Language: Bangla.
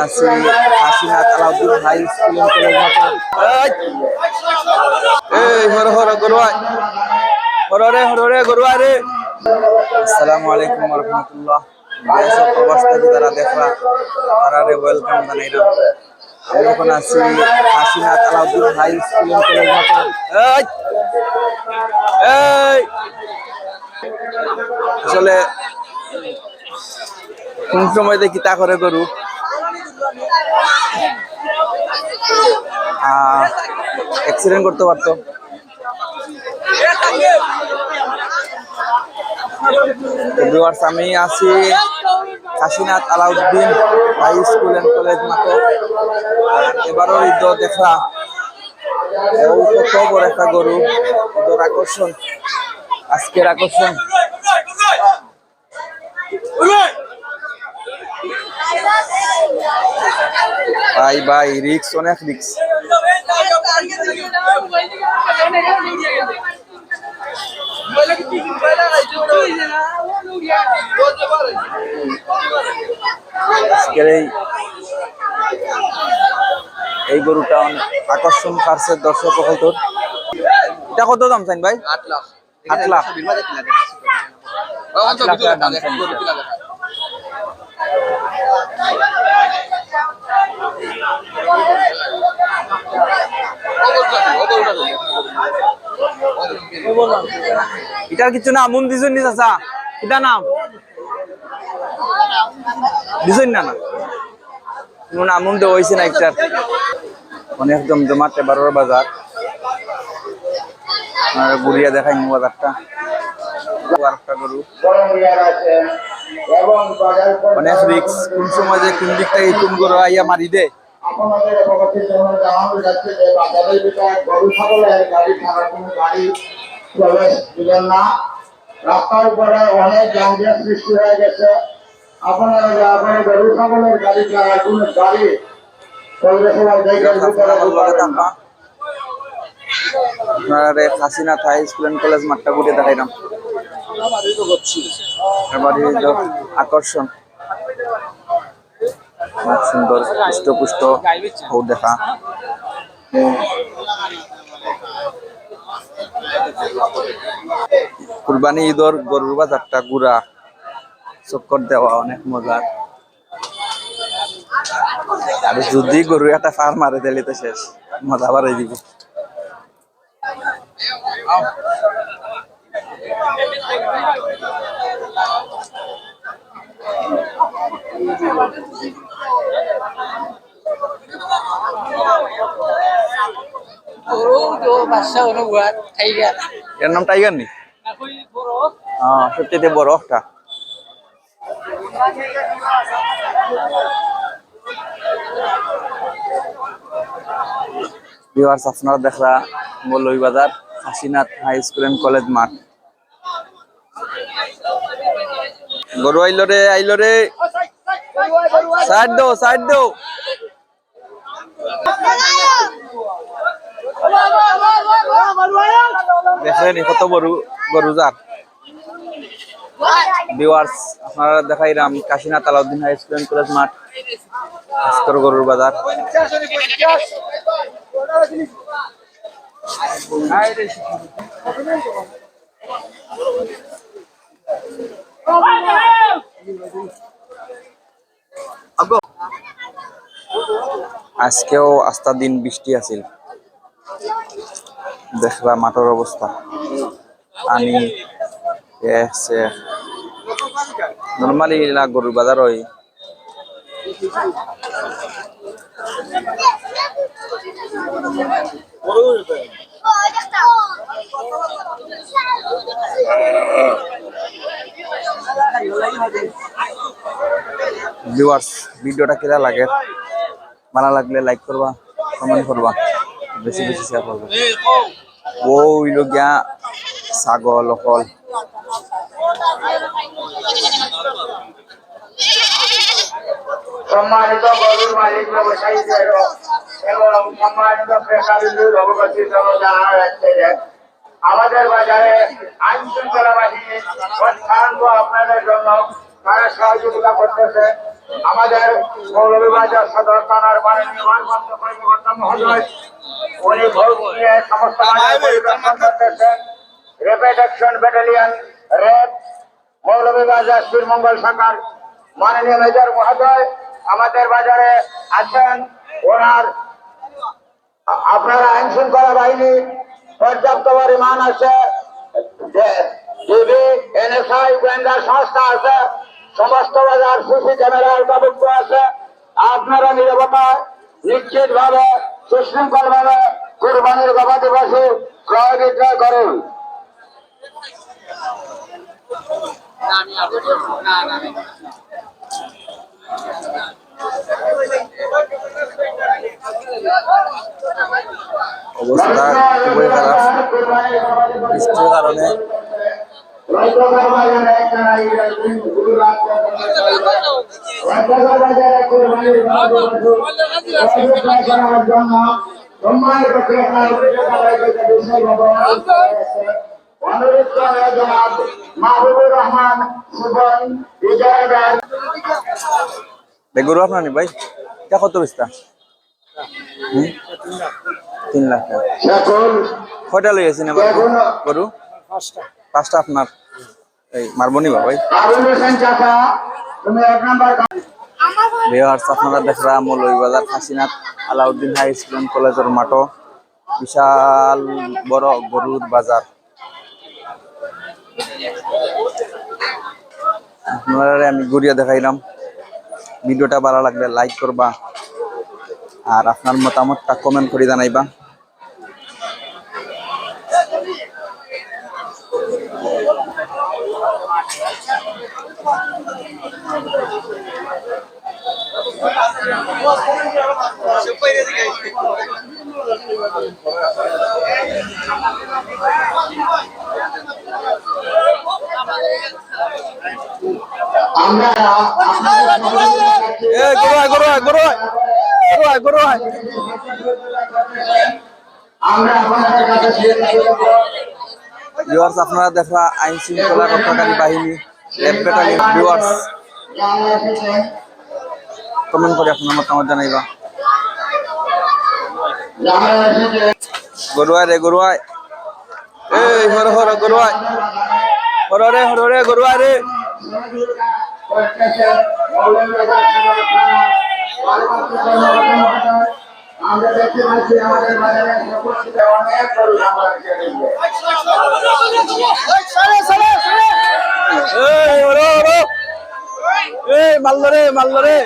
আছি Kashinath Alauddin high school and college মাঠে। এই হর হর গরুয়া হরে গরুয়া রে। আসসালামু আলাইকুম ওয়া রাহমাতুল্লাহ। দেশ ও প্রবাস থেকে যারা দেখরা তারা রে ওয়েলকাম জানাইলাম। আমি এখন আছি Kashinath Alauddin high school and college মাঠে। এই আসলে কোন সময় দেখি তা করে গরু অ্যাক্সিডেন্ট করতে পারতো। আমি আছি Kashinath Alauddin high school and college মাঠে। এবারও ঈদ দেখা কত বড় একটা গরু, ঈদের আকর্ষণ, আজকের আকর্ষণ। ভাই রিক্স, অনেক রিক্স। এই গরুটা অনেক আকর্ষণ করছে দর্শক হয়তো। এটা কত দাম চাইন ভাই? 8 লাখ। 8 লাখ। এটার কিছু না মন দিছুন নি চাচা? এটা নাম দিছুন না? না মন দেওয়া হয়েছে না একটার। অনেক জমজমাট এবারের বাজার। ঘুরিয়া দেখাই বাজারটা। গরু অনেক রিক্স, কোন সময় যে কোন দিক থেকে কোন গরু আইয়া মারি দে। আপনাদের অবগতির জন্য জানানো যাচ্ছে যে বাজারের ভিতরে গরু ছাগলের গাড়ি ছাড়া কোনো গাড়ি প্রবেশ দিবেন না। রাস্তার উপরে অনেক যানজট সৃষ্টি হয়ে গেছে। আপনারা যাবেন গরু ছাগলের গাড়ি ছাড়া কোনো গাড়ি পরিবেশনের জায়গার ভিতরে ঢুকবেন না। আপনারা Kashinath high school and college মাঠটা ঘুরে দেখাইলাম। আকর্ষণ সুন্দর পুষ্ট দেখা। কুরবানি ঈদর গরুর বাজারটা ঘুরা চক্কর দেওয়া অনেক মজার। আর যদি গরু একটা ফার মারে দিলে তো শেষ, মজা বাড়াই দিব। এর নাম টাইগার নি? সবচেয়ে বড় একটা। আপনারা দেখরা Moulvibazar Kashinath high school and college মাঠ। গরু আইলো রে সাইড দো। দেখলেন কত বড় গরু জাত। ভিউয়ার্স আপনারা দেখাইলাম Kashinath Alauddin high school and college মাঠ, আজকের গরুর বাজার। আজকেও আস্তা দিন বৃষ্টি আছিল। দেখবা মাঠের অবস্থা, পানি নর্মালি গরুর বাজার হয়। ভিউয়ার্স ভিডিওটা কেমন লাগে, ভালো লাগলে লাইক করবা, কমেন্ট করবা, বেশি বেশি শেয়ার করবা। ওই লোক গিয়া ছাগল হল সম্মানিত গরুর মালিক ব্যবসায়ীদের এবং সম্মানিত ক্রেতাবৃন্দুর অবগতির জন্য জানানো যাচ্ছে যে আমাদের বাজারে আইন শৃঙ্খলা বাহিনী অত্যন্ত আপনাদের জন্য তারা সহযোগিতা করতেছে। আমাদের মৌলভীবাজার সদর থানার মাননীয় ভারপ্রাপ্ত কর্মকর্তা মহোদয় উনি ভোট নিয়ে সমস্ত বাজার পরিদর্শন করতেছেন। Rapid action battalion RAB Moulvibazar Sreemangal শাখার মাননীয় মেজর মহোদয় আমাদের বাজারে আছেন। ওনার আপনারা আইন শৃঙ্খলা বাহিনী পর্যাপ্ত পরিমাণ আছে, ডিবি এনএসআই গোয়েন্দা সংস্থা আছে, সমস্ত বাজার সিসি ক্যামেরার তদন্ত আছে। আপনারা নিরাপত্তা নিশ্চিত ভাবে সুশৃঙ্খল ভাবে কুরবানির গবাদি পশু ক্রয় বিক্রয় করুন। অবস্থা খুবই খারাপ বৃষ্টির কারণে। মাহবুবুর রহমান সুবন বিজয়গড় গরু আপনার নি ভাই, এটা কত বেচতা? 3 লাখ টাকা। কয়টা লই আছেন এবার গরু? 5টা আপনার। এই মারবনি বা ভাই ভিউয়ার্স, আপনারা দেখরা মৌলভীবাজার কাশীনাথ আলাউদ্দিন হাই স্কুল কলেজের মাঠ, বিশাল বড় গরুর বাজার। আপনারা আমি ঘুরিয়ে দেখাইলাম। ভিডিওটা ভালো লাগলে লাইক করবা আর আপনার মতামতটা কমেন্ট করে জানাইবা। ভিউয়ার্স, আপনারা দেখা আইন শৃঙ্খলা রক্ষাকারী বাহিনী র্যাব ব্যাটালিয়ন। ভিউয়ার্স, কমেন্ট করে আপনার মতামত জানাইবা। গরুয়াই রে গরুয়াই, এই হর হর গরুয়াই, হর রে গরুয়াই রে। আমরা দেখতে পাচ্ছি আমাদের বাজারে অনেক গরু মাল্লো রে